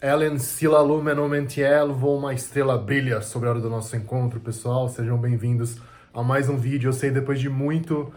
Ellen Sila Lumen Omentiel, voa uma estrela brilha sobre a hora do nosso encontro, pessoal. Sejam bem-vindos a mais um vídeo. Eu sei, depois de muito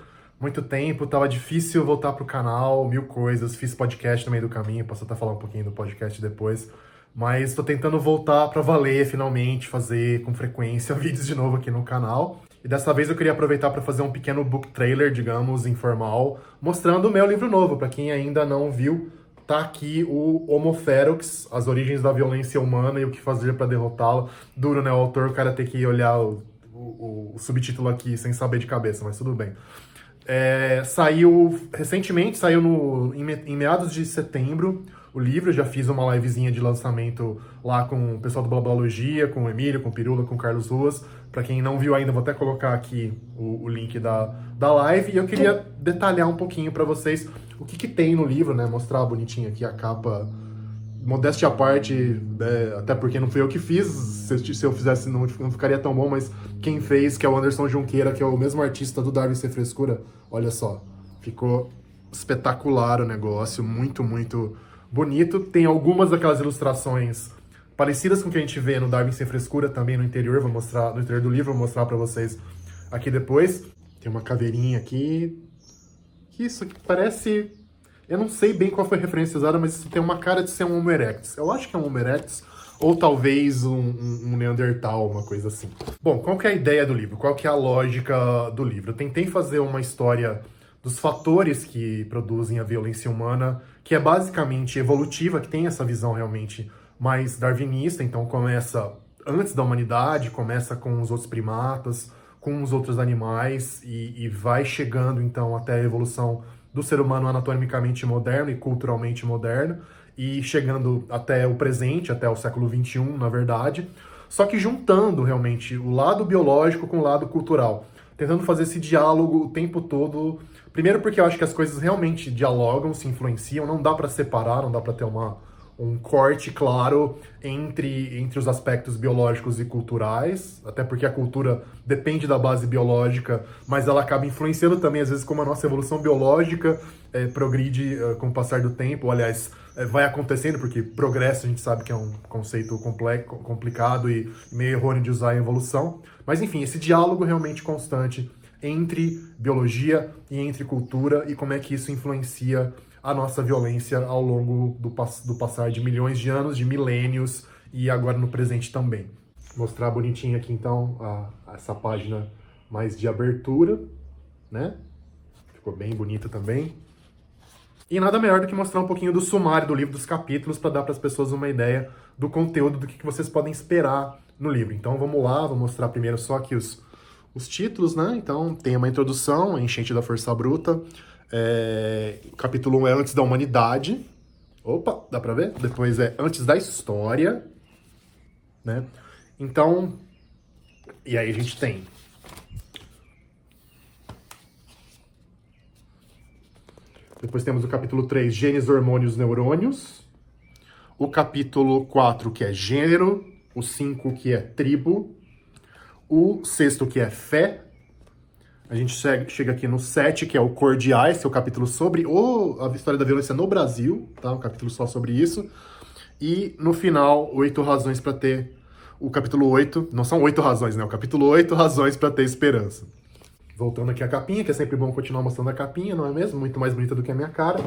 tempo, tava difícil voltar pro canal, mil coisas. Fiz podcast no meio do caminho, posso até falar um pouquinho do podcast depois. Mas tô tentando voltar pra valer, finalmente, fazer com frequência vídeos de novo aqui no canal. E dessa vez eu queria aproveitar para fazer um pequeno book trailer, digamos, informal, mostrando o meu livro novo. Para quem ainda não viu, tá aqui o Homo Ferox, As Origens da Violência Humana e o que fazer para derrotá-la. Duro, né? O autor, o cara ter que olhar o subtítulo aqui sem saber de cabeça, mas tudo bem. Saiu recentemente, saiu em meados de setembro o livro. Eu já fiz uma livezinha de lançamento lá com o pessoal do Blablalogia, com o Emílio, com o Pirula, com o Carlos Ruas. Pra quem não viu ainda, vou até colocar aqui o link da live. E eu queria detalhar um pouquinho pra vocês o que tem no livro, né? Mostrar bonitinho aqui a capa. Modéstia à parte, até porque não fui eu que fiz, se eu fizesse não ficaria tão bom, mas quem fez, que é o Anderson Junqueira, que é o mesmo artista do Darwin Sem Frescura, olha só, ficou espetacular o negócio, muito bonito. Tem algumas daquelas ilustrações parecidas com o que a gente vê no Darwin Sem Frescura, também no interior, vou mostrar, no interior do livro, vou mostrar pra vocês aqui depois. Tem uma caveirinha aqui, que isso aqui parece... Eu não sei bem qual foi a referência usada, mas isso tem uma cara de ser um Homo erectus. Eu acho que é um Homo erectus, ou talvez um Neandertal, uma coisa assim. Bom, qual que é a ideia do livro? Qual que é a lógica do livro? Eu tentei fazer uma história dos fatores que produzem a violência humana, que é basicamente evolutiva, que tem essa visão realmente mais darwinista, então começa antes da humanidade, começa com os outros primatas, com os outros animais, e vai chegando então até a evolução do ser humano anatomicamente moderno e culturalmente moderno, e chegando até o presente, até o século XXI, na verdade, só que juntando realmente o lado biológico com o lado cultural, tentando fazer esse diálogo o tempo todo. Primeiro porque eu acho que as coisas realmente dialogam, se influenciam, não dá para separar, não dá para ter um corte claro entre os aspectos biológicos e culturais, até porque a cultura depende da base biológica, mas ela acaba influenciando também, às vezes, como a nossa evolução biológica progride com o passar do tempo. Aliás, vai acontecendo, porque progresso a gente sabe que é um conceito complicado e meio errôneo de usar em evolução. Mas, enfim, esse diálogo realmente constante entre biologia e entre cultura, e como é que isso influencia a nossa violência ao longo do passar de milhões de anos, de milênios, e agora no presente também. Vou mostrar bonitinho aqui então essa página mais de abertura, né? Ficou bem bonita também. E nada melhor do que mostrar um pouquinho do sumário do livro, dos capítulos, para dar para as pessoas uma ideia do conteúdo, do que vocês podem esperar no livro. Então vamos lá, vou mostrar primeiro só aqui os títulos, né? Então tem uma introdução, a enchente da força bruta. Capítulo 1 é Antes da Humanidade. Opa, dá pra ver? Depois é Antes da História, né? Então, e aí a gente tem... Depois temos o capítulo 3, Genes, Hormônios, Neurônios. O capítulo 4, que é Gênero. O 5, que é Tribo. O 6º, que é Fé. A gente chega aqui no 7, que é o Cordiais, que é o capítulo sobre a história da violência no Brasil, tá? Um capítulo só sobre isso. E no final, 8 razões para ter... O capítulo 8, não são 8 razões, né? O capítulo 8 razões para ter esperança. Voltando aqui a capinha, que é sempre bom continuar mostrando a capinha, não é mesmo? Muito mais bonita do que a minha cara.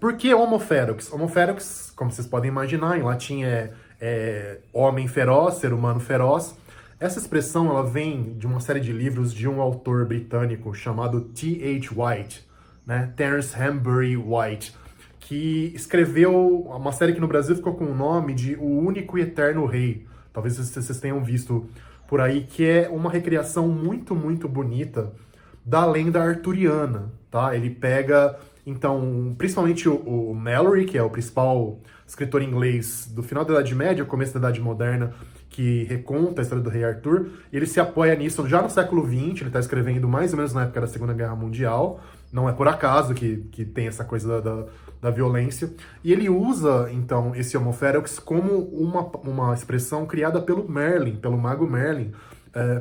Por que Homo Ferox? Homo Ferox, como vocês podem imaginar, em latim é homem feroz, ser humano feroz. Essa expressão ela vem de uma série de livros de um autor britânico chamado T.H. White, né? Terence Hambury White, que escreveu uma série que no Brasil ficou com o nome de O Único e Eterno Rei. Talvez vocês tenham visto por aí, que é uma recriação muito bonita da lenda arturiana, tá? Ele pega, então, principalmente o Malory, que é o principal escritor inglês do final da Idade Média, começo da Idade Moderna, que reconta a história do rei Arthur, e ele se apoia nisso já no século XX, ele está escrevendo mais ou menos na época da Segunda Guerra Mundial, não é por acaso que tem essa coisa da violência, e ele usa, então, esse Homo Ferox como uma expressão criada pelo Merlin, pelo mago Merlin,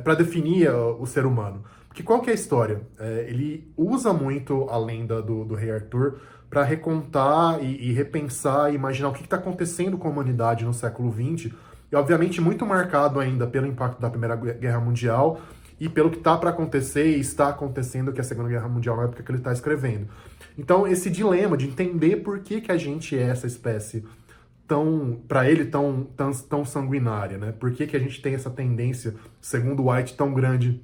para definir o ser humano. Porque qual que é a história? Ele usa muito a lenda do rei Arthur para recontar e repensar e imaginar o que está acontecendo com a humanidade no século XX, e obviamente muito marcado ainda pelo impacto da Primeira Guerra Mundial e pelo que está para acontecer e está acontecendo, que é a Segunda Guerra Mundial, na época que ele está escrevendo. Então, esse dilema de entender por que a gente é essa espécie para ele, tão sanguinária, né? Por que a gente tem essa tendência, segundo White, tão grande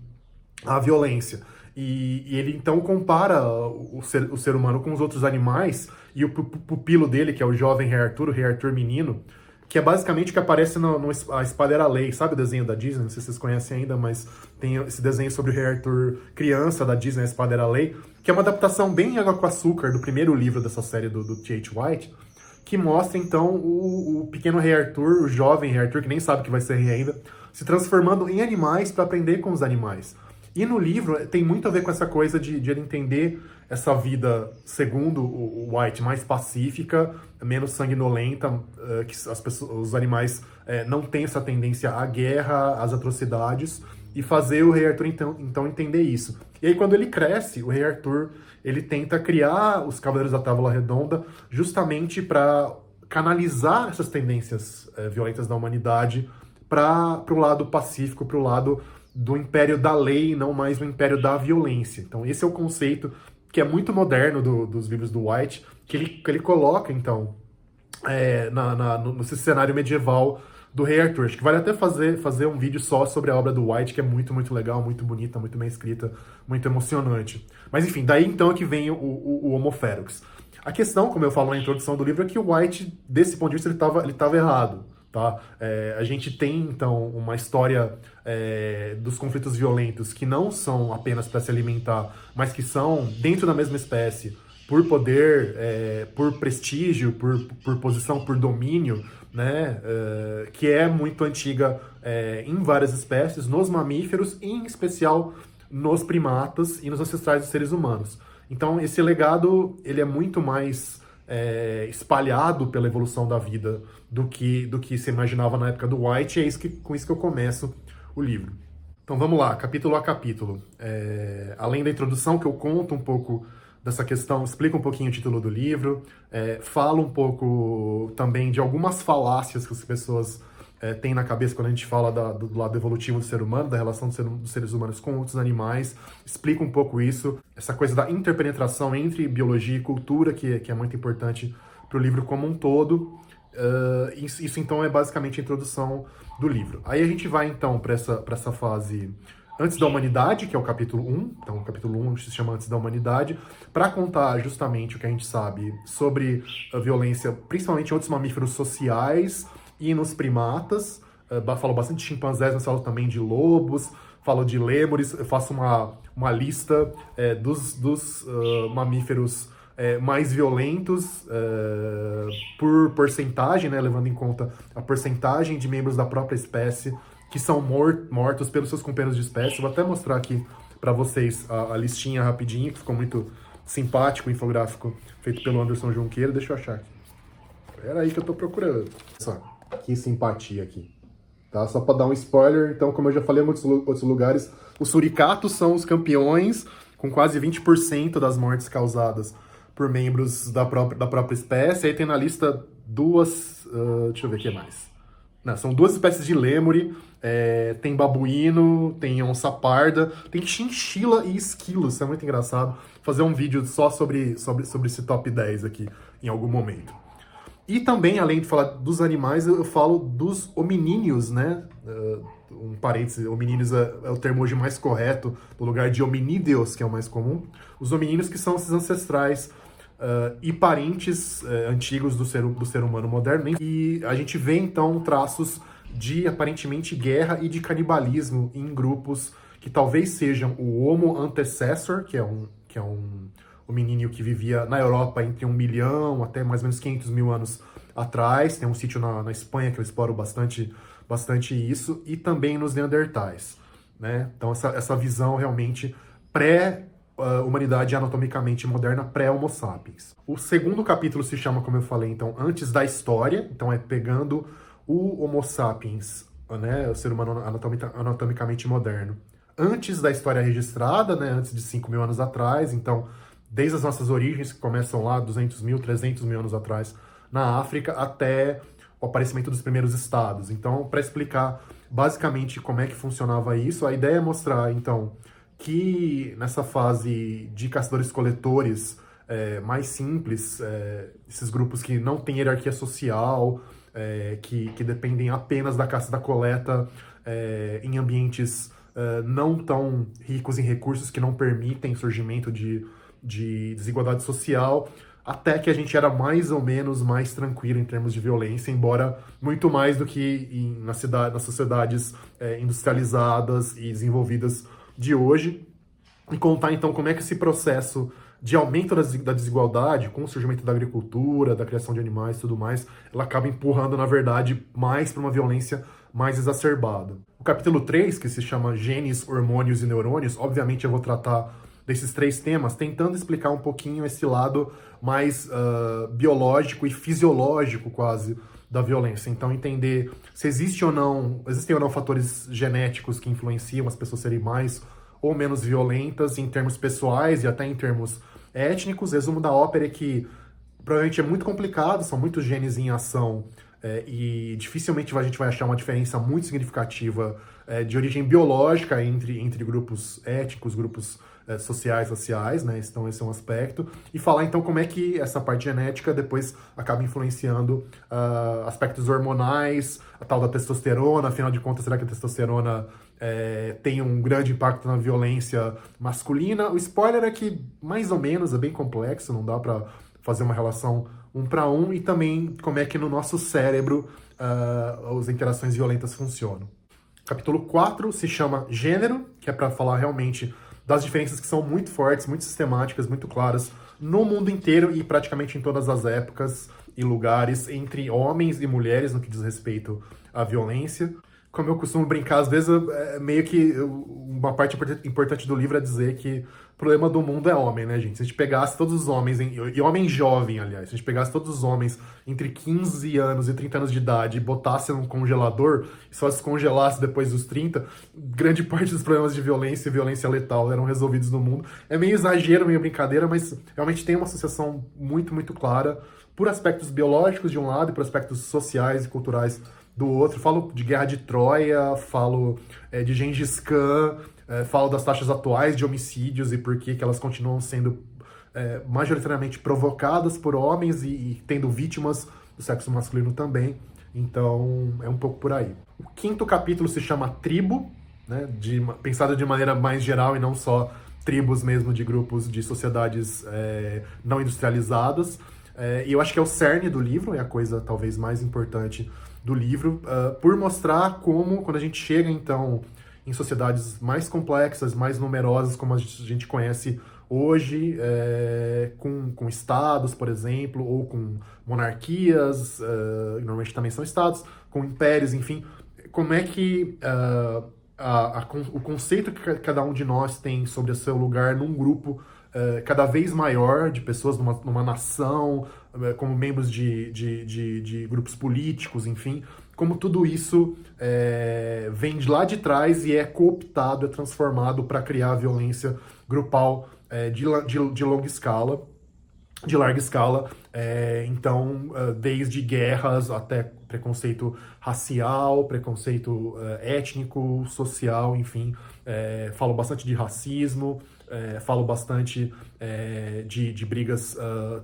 à violência? E ele, então, compara o ser humano com os outros animais, e o pupilo dele, que é o jovem o Rei Arthur menino, que é basicamente o que aparece A Espada Era a Lei, sabe o desenho da Disney? Não sei se vocês conhecem ainda, mas tem esse desenho sobre o Rei Arthur criança da Disney, A Espada Era a Lei, que é uma adaptação bem água com açúcar do primeiro livro dessa série do T.H. White, que mostra, então, o pequeno Rei Arthur, o jovem Rei Arthur, que nem sabe que vai ser rei ainda, se transformando em animais para aprender com os animais. E no livro tem muito a ver com essa coisa de ele entender essa vida, segundo o White, mais pacífica, menos sanguinolenta, que os animais não têm essa tendência à guerra, às atrocidades, e fazer o Rei Arthur, então entender isso. E aí, quando ele cresce, o Rei Arthur, ele tenta criar os Cavaleiros da Távola Redonda justamente para canalizar essas tendências violentas da humanidade para o lado pacífico, para o lado do império da lei, não mais do império da violência. Então, esse é o conceito que é muito moderno dos livros do White, que ele coloca, então, no cenário medieval do Rei Arthur. Acho que vale até fazer um vídeo só sobre a obra do White, que é muito, muito legal, muito bonita, muito bem escrita, muito emocionante. Mas, enfim, daí então é que vem o Homo Ferox. A questão, como eu falo na introdução do livro, é que o White, desse ponto de vista, ele estava errado. Tá? A gente tem, então, uma história dos conflitos violentos que não são apenas para se alimentar, mas que são dentro da mesma espécie, por poder, por prestígio, por posição, por domínio, né? Que é muito antiga em várias espécies, nos mamíferos, e em especial nos primatas e nos ancestrais dos seres humanos. Então, esse legado ele é muito mais espalhado pela evolução da vida do que se imaginava na época do White, e é com isso que eu começo o livro. Então vamos lá, capítulo a capítulo. Além da introdução, que eu conto um pouco dessa questão, explico um pouquinho o título do livro, falo um pouco também de algumas falácias que as pessoas têm na cabeça quando a gente fala do lado evolutivo do ser humano, da relação dos seres humanos com outros animais, explico um pouco isso, essa coisa da interpenetração entre biologia e cultura, que é muito importante para o livro como um todo. Isso então é basicamente a introdução do livro. Aí a gente vai então para essa fase Antes da Humanidade, que é o capítulo 1, então o capítulo 1 se chama Antes da Humanidade, para contar justamente o que a gente sabe sobre a violência, principalmente em outros mamíferos sociais e nos primatas. Falo bastante de chimpanzés, mas falo também de lobos, falo de lêmures, eu faço uma lista dos mamíferos mais violentos por porcentagem, né, levando em conta a porcentagem de membros da própria espécie que são mortos pelos seus companheiros de espécie. Vou até mostrar aqui para vocês a listinha rapidinho, que ficou muito simpático, o infográfico feito pelo Anderson Junqueira. Deixa eu achar aqui. Espera aí que eu tô procurando. Só, que simpatia aqui. Tá? Só para dar um spoiler, então, como eu já falei em outros lugares, os suricatos são os campeões, com quase 20% das mortes causadas por membros da própria espécie. Aí tem na lista duas... deixa eu ver o que mais. Não, são duas espécies de lêmure, tem babuíno, tem onça parda, tem chinchila e esquilo. Isso é muito engraçado. Vou fazer um vídeo só sobre esse top 10 aqui, em algum momento. E também, além de falar dos animais, eu falo dos hominíneos, né? Um parênteses, hominíneos é o termo hoje mais correto, no lugar de hominídeos, que é o mais comum. Os hominíneos, que são esses ancestrais e parentes antigos do ser humano moderno. E a gente vê, então, traços de, aparentemente, guerra e de canibalismo em grupos que talvez sejam o Homo antecessor, que é um hominídeo que vivia na Europa entre 1 milhão até mais ou menos 500 mil anos atrás. Tem um sítio na Espanha que eu exploro bastante isso, e também nos Neandertais, né? Então essa visão realmente pré-humanidade anatomicamente moderna, pré-Homo sapiens. O segundo capítulo se chama, como eu falei, então, Antes da História. Então é pegando o Homo sapiens, né, o ser humano anatomicamente moderno, antes da história registrada, né, antes de 5 mil anos atrás. Então desde as nossas origens, que começam lá 200 mil, 300 mil anos atrás, na África, até o aparecimento dos primeiros estados. Então, para explicar basicamente como é que funcionava isso, a ideia é mostrar, então, que nessa fase de caçadores-coletores mais simples, esses grupos que não têm hierarquia social, que dependem apenas da caça e da coleta em ambientes não tão ricos em recursos, que não permitem surgimento de desigualdade social, até que a gente era mais ou menos mais tranquilo em termos de violência, embora muito mais do que nas sociedades industrializadas e desenvolvidas de hoje, e contar então como é que esse processo de aumento da desigualdade, com o surgimento da agricultura, da criação de animais e tudo mais, ela acaba empurrando, na verdade, mais para uma violência mais exacerbada. O capítulo 3, que se chama Genes, Hormônios e Neurônios, obviamente eu vou tratar desses 3 temas, tentando explicar um pouquinho esse lado mais biológico e fisiológico, quase, da violência. Então, entender se existem ou não fatores genéticos que influenciam as pessoas serem mais ou menos violentas em termos pessoais e até em termos étnicos. Resumo da ópera é que provavelmente é muito complicado, são muitos genes em ação e dificilmente a gente vai achar uma diferença muito significativa de origem biológica entre grupos étnicos, grupos sociais, raciais, né? Então esse é um aspecto. E falar então como é que essa parte genética depois acaba influenciando aspectos hormonais, a tal da testosterona, afinal de contas, será que a testosterona tem um grande impacto na violência masculina? O spoiler é que, mais ou menos, é bem complexo, não dá pra fazer uma relação 1 para 1, e também como é que no nosso cérebro as interações violentas funcionam. Capítulo 4 se chama Gênero, que é para falar realmente das diferenças que são muito fortes, muito sistemáticas, muito claras no mundo inteiro e praticamente em todas as épocas e lugares entre homens e mulheres no que diz respeito à violência. Como eu costumo brincar, às vezes, meio que uma parte importante do livro é dizer que o problema do mundo é homem, né, gente? Se a gente pegasse todos os homens, e homem jovem, aliás, se a gente pegasse todos os homens entre 15 anos e 30 anos de idade e botasse num congelador, e só descongelasse depois dos 30, grande parte dos problemas de violência e violência letal eram resolvidos no mundo. É meio exagero, meio brincadeira, mas realmente tem uma associação muito, muito clara por aspectos biológicos de um lado e por aspectos sociais e culturais do outro. Falo de Guerra de Troia, falo de Gengis Khan, falo das taxas atuais de homicídios e por que elas continuam sendo majoritariamente provocadas por homens e tendo vítimas do sexo masculino também. Então, é um pouco por aí. O 5º capítulo se chama Tribo, né, pensado de maneira mais geral e não só tribos mesmo de grupos de sociedades não industrializadas. E eu acho que é o cerne do livro, é a coisa talvez mais importante do livro, por mostrar como, quando a gente chega, então, em sociedades mais complexas, mais numerosas, como a gente conhece hoje, com estados, por exemplo, ou com monarquias, normalmente também são estados, com impérios, enfim, como é que o conceito que cada um de nós tem sobre o seu lugar num grupo cada vez maior de pessoas numa nação, como membros de grupos políticos, enfim, como tudo isso vem de lá de trás e é cooptado, é transformado para criar violência grupal de longa escala, de larga escala, então, desde guerras até preconceito racial, preconceito étnico, social, enfim, falo bastante de racismo, falo bastante de brigas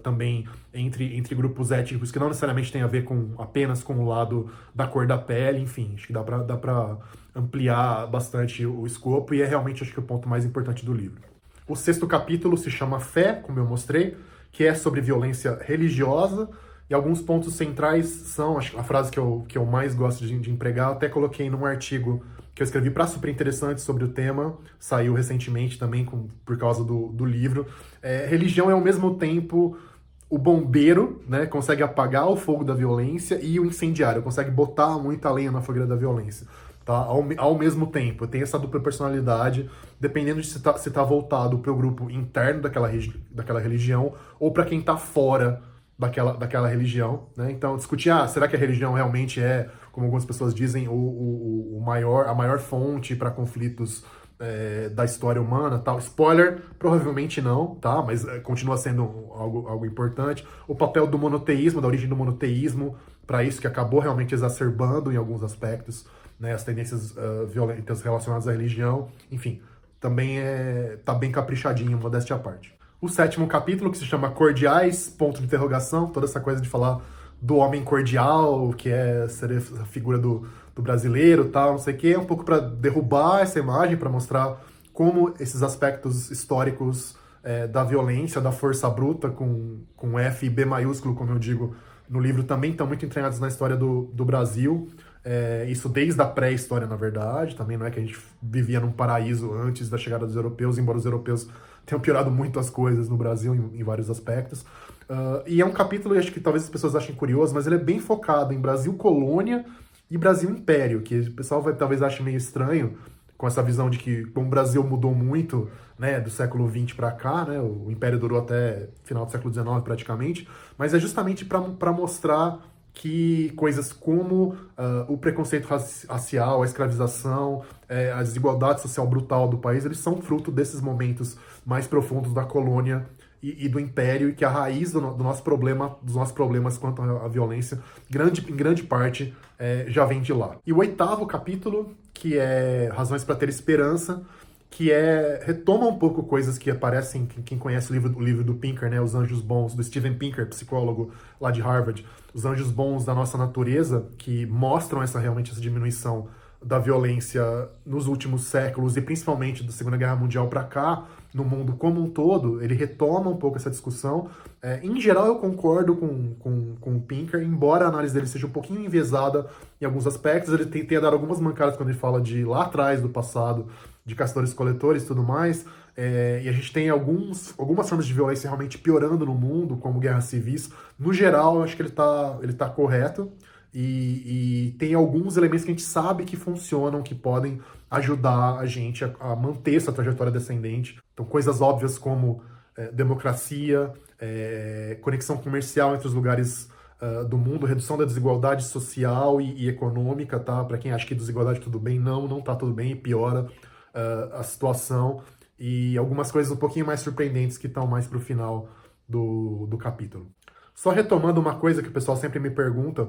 também entre grupos étnicos que não necessariamente tem a ver apenas com o lado da cor da pele, enfim, acho que dá pra ampliar bastante o escopo e é realmente, acho que, o ponto mais importante do livro. O 6º capítulo se chama Fé, como eu mostrei, que é sobre violência religiosa, e alguns pontos centrais são, acho que a frase que eu mais gosto de empregar, eu até coloquei num artigo que eu escrevi para Super Interessante sobre o tema, saiu recentemente também por causa do livro. Religião é ao mesmo tempo o bombeiro, né, consegue apagar o fogo da violência, e o incendiário, consegue botar muita lenha na fogueira da violência. Tá? Ao mesmo tempo, tem essa dupla personalidade, dependendo de se tá voltado para o grupo interno daquela religião ou para quem está fora daquela religião, né? Então, discutir, será que a religião realmente é, como algumas pessoas dizem, a maior fonte para conflitos da história humana, tal. Spoiler, provavelmente não, tá? Mas continua sendo algo importante. O papel do monoteísmo, da origem do monoteísmo, para isso que acabou realmente exacerbando em alguns aspectos, né, as tendências violentas relacionadas à religião. Enfim, também tá bem caprichadinho, modéstia à parte. O 7º capítulo, que se chama Cordiais, ponto de interrogação, toda essa coisa de falar do homem cordial, que seria a figura do brasileiro, tal, não sei o quê, um pouco para derrubar essa imagem, para mostrar como esses aspectos históricos da violência, da força bruta, com F e B maiúsculo, como eu digo no livro, também estão muito entranhados na história do Brasil. Isso desde a pré-história, na verdade, também não é que a gente vivia num paraíso antes da chegada dos europeus, embora os europeus tenham piorado muito as coisas no Brasil em vários aspectos. E é um capítulo, acho que talvez as pessoas achem curioso, mas ele é bem focado em Brasil colônia e Brasil império, que o pessoal talvez ache meio estranho, com essa visão de que como o Brasil mudou muito, né, do século XX para cá, né, o Império durou até final do século XIX praticamente, mas é justamente para mostrar que coisas como o preconceito racial, a escravização, a desigualdade social brutal do país, eles são fruto desses momentos mais profundos da colônia e do império, e que a raiz dos nossos problemas quanto à violência, em grande parte, já vem de lá. E o 8º capítulo, que é Razões para Ter Esperança, que retoma um pouco coisas que aparecem, quem conhece o livro do Pinker, né, Os Anjos Bons, do Steven Pinker, psicólogo lá de Harvard, Os Anjos Bons da Nossa Natureza, que mostram realmente essa diminuição da violência nos últimos séculos, e principalmente da Segunda Guerra Mundial para cá, no mundo como um todo. Ele retoma um pouco essa discussão. Em geral, eu concordo com o Pinker, embora a análise dele seja um pouquinho enviesada em alguns aspectos. Ele tenha dado algumas mancadas quando ele fala de lá atrás, do passado, de caçadores-coletores e tudo mais. E a gente tem algumas formas de violência realmente piorando no mundo, como guerras civis. No geral, eu acho que ele tá correto. E tem alguns elementos que a gente sabe que funcionam, que podem ajudar a gente a manter essa trajetória descendente. Então, coisas óbvias como democracia, conexão comercial entre os lugares do mundo, redução da desigualdade social e econômica, tá? Para quem acha que desigualdade tudo bem, não tá tudo bem, e piora a situação. E algumas coisas um pouquinho mais surpreendentes que estão mais pro final do capítulo. Só retomando uma coisa que o pessoal sempre me pergunta,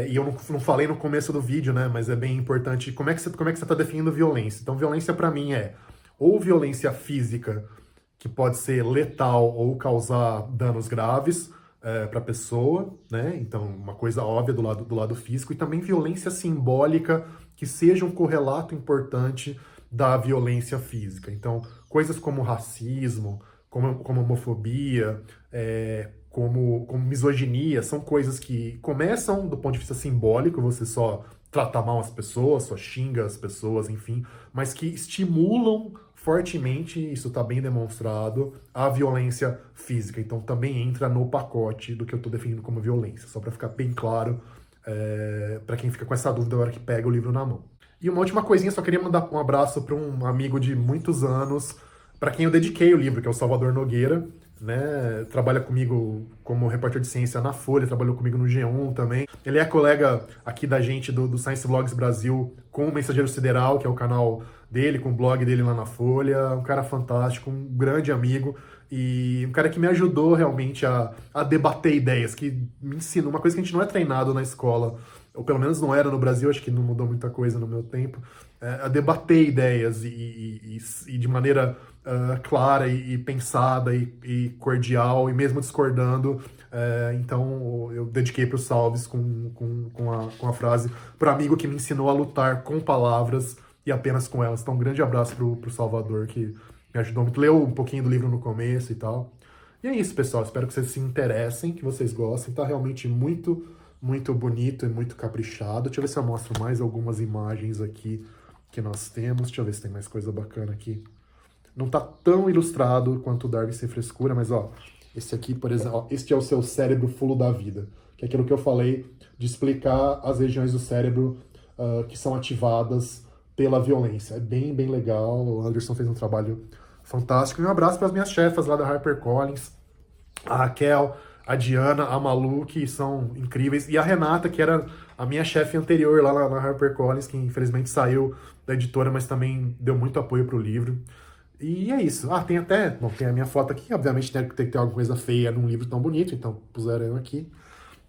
e eu não falei no começo do vídeo, né, mas é bem importante, como é que você está definindo violência? Então, violência para mim é ou violência física, que pode ser letal ou causar danos graves para a pessoa, né? Então, uma coisa óbvia do lado físico, e também violência simbólica, que seja um correlato importante da violência física. Então, coisas como racismo, como homofobia, como misoginia, são coisas que começam do ponto de vista simbólico, você só trata mal as pessoas, só xinga as pessoas, enfim, mas que estimulam fortemente, isso está bem demonstrado, a violência física. Então também entra no pacote do que eu estou definindo como violência, só para ficar bem claro para quem fica com essa dúvida na hora que pega o livro na mão. E uma última coisinha, só queria mandar um abraço para um amigo de muitos anos, para quem eu dediquei o livro, que é o Salvador Nogueira, né? Trabalha comigo como repórter de ciência na Folha, trabalhou comigo no G1 também. Ele é colega aqui da gente do Science Vlogs Brasil com o Mensageiro Sideral, que é o canal dele, com o blog dele lá na Folha. Um cara fantástico, um grande amigo e um cara que me ajudou realmente a debater ideias, que me ensinou uma coisa que a gente não é treinado na escola, ou pelo menos não era no Brasil, acho que não mudou muita coisa no meu tempo, a debater ideias e de maneira clara e pensada e cordial, e mesmo discordando. Então eu dediquei para os salves com a frase para amigo que me ensinou a lutar com palavras e apenas com elas. Então um grande abraço pro Salvador, que me ajudou muito, leu um pouquinho do livro no começo e tal. E é isso, pessoal, espero que vocês se interessem, que vocês gostem, tá realmente muito bonito e muito caprichado. Deixa eu ver se eu mostro mais algumas imagens aqui que nós temos. Deixa eu ver se tem mais coisa bacana aqui. Não tá tão ilustrado quanto o Darwin Sem Frescura, mas ó, esse aqui, por exemplo, ó, este é o seu cérebro fulo da vida, que é aquilo que eu falei de explicar as regiões do cérebro que são ativadas pela violência. É bem legal, o Anderson fez um trabalho fantástico. E um abraço para as minhas chefas lá da HarperCollins, a Raquel, a Diana, a Malu, que são incríveis, e a Renata, que era a minha chefe anterior lá na HarperCollins, que infelizmente saiu da editora, mas também deu muito apoio pro livro. E é isso. Ah, tem até... Bom, tem a minha foto aqui. Obviamente tem que ter alguma coisa feia num livro tão bonito, então puseram eu aqui.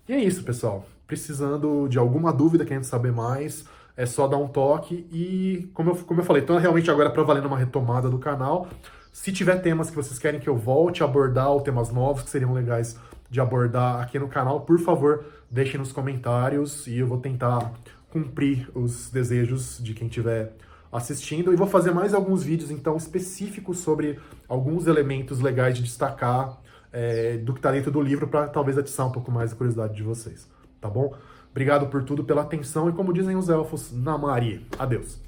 E é isso, pessoal. Precisando de alguma dúvida, querendo saber mais, é só dar um toque. E, como eu falei, tô realmente agora para valer uma retomada do canal. Se tiver temas que vocês querem que eu volte a abordar, ou temas novos que seriam legais de abordar aqui no canal, por favor, deixem nos comentários e eu vou tentar cumprir os desejos de quem estiver assistindo. E vou fazer mais alguns vídeos, então, específicos sobre alguns elementos legais de destacar do que está dentro do livro, para talvez atiçar um pouco mais a curiosidade de vocês, tá bom? Obrigado por tudo, pela atenção, e como dizem os elfos, Namari. Adeus.